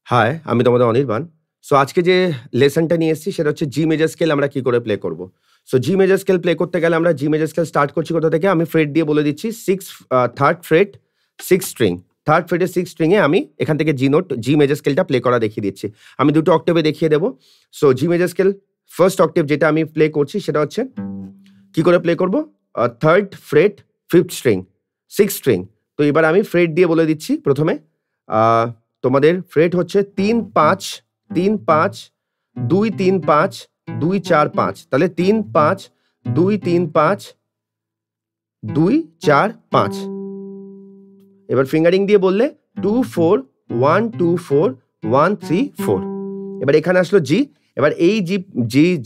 High, আমি তোমাদের Anirban. So আজকে যে লেসনটা নিয়ে এসেছি সেটা হচ্ছে জি মেজর স্কেল আমরা কি করে প্লে করব। So G major scale play করতে গেলে আমরা জি মেজর স্কেল স্টার্ট করছি কোথা থেকে? আমি ফ্রেট দিয়ে বলে দিচ্ছি 3rd ফ্রেট 6 স্ট্রিং। 3rd ফ্রেটের 6 স্ট্রিং এ আমি এখান থেকে জি মেজর স্কেলটা প্লে করা দেখিয়ে দিচ্ছি। আমি দুটো অক্টেভে দেখিয়ে দেব। So G major scale first octave যেটা আমি প্লে করছি সেটা হচ্ছে কি করে প্লে করব? 3rd freight 5th string, 6 string. তো এবার আমি ফ্রেট দিয়ে বলে দিচ্ছি প্রথমে তোমাদের ফ্রেট হচ্ছে 3 5 3 5 2 3 5 2 4 5 তাহলে 3 5 2 3 5 2 4 5। এবার ফিঙ্গারিং দিয়ে বললে 2 4 1 2 4 1 3 4। এবার এখানে আসলো জি। এবার এই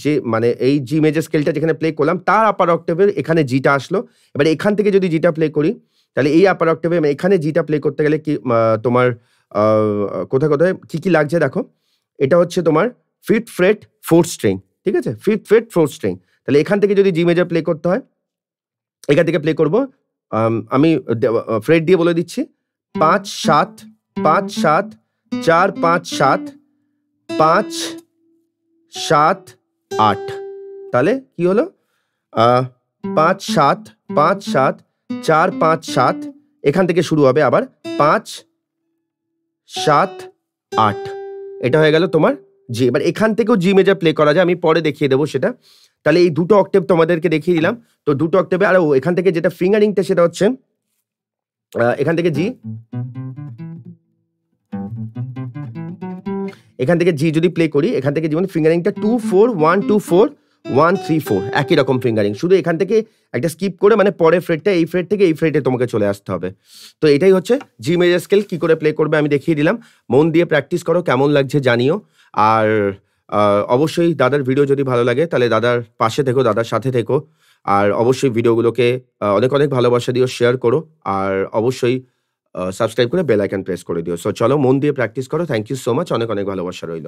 যে মানে এই জি মেজর স্কেলটা যেখানে প্লে করলাম তার আপার অক্টেভের এখানে জিটা আসলো। এবার এখান থেকে যদি জিটা প্লে করি তাহলে এই আপার অক্টেভে এখানে জিটা প্লে করতে গেলে কি তোমার কোথায় কোথায় কি লাগছে দেখো। এটা হচ্ছে তোমার 5th ফ্রেট 4th স্ট্রিং, ঠিক আছে? 5th freight 4th string. তাহলে এখান থেকে যদি জি মেজর প্লে করতে হয় এখান থেকে প্লে করব। আমি ফ্রেট দিয়ে বলে দিচ্ছি 5 7 5 7 4 5 7 5 7 8। তাহলে কি হলো? 5 7 5 7 4 5 7 এখান থেকে শুরু হবে আবার 5 7 8। এটা হয়ে গেল তোমার জি। এবার এখান থেকেও জি মেজর প্লে করা যায়, আমি পরে দেখিয়ে দেবো সেটা। তাহলে এই দুটো অক্টেভ তোমাদেরকে দেখিয়ে দিলাম। তো দুটো অক্টেভে আর এখান থেকে যেটা ফিঙ্গারিংটা সেটা হচ্ছে এখান থেকে জি, এখান থেকে জি যদি প্লে করি এখান থেকে যেমন ফিঙ্গারিংটা 2 4 1 2 4 1 3 4 একই রকম ফিঙ্গারিং, শুধু এখান থেকে একটা স্কিপ করে মানে পরের ফ্রেটটা এই ফ্রেট থেকে এই ফ্রেটে তোমাকে চলে আসতে হবে। তো এটাই হচ্ছে জি মেজর স্কেল কি করে প্লে করবে আমি দেখিয়ে দিলাম। মন দিয়ে প্র্যাকটিস করো, কেমন লাগছে জানিও। আর অবশ্যই দাদার ভিডিও যদি ভালো লাগে তাহলে দাদার পাশে থেকো, দাদার সাথে থেকো। আর অবশ্যই ভিডিওগুলোকে অনেক অনেক ভালোবাসা দিও, শেয়ার করো। আর অবশ্যই সাবস্ক্রাইব করে বেল আইকন প্রেস করে দিও। সো চলো মন দিয়ে প্র্যাকটিস করো। থ্যাংক ইউ সো মাচ, অনেক অনেক ভালোবাসা রইল।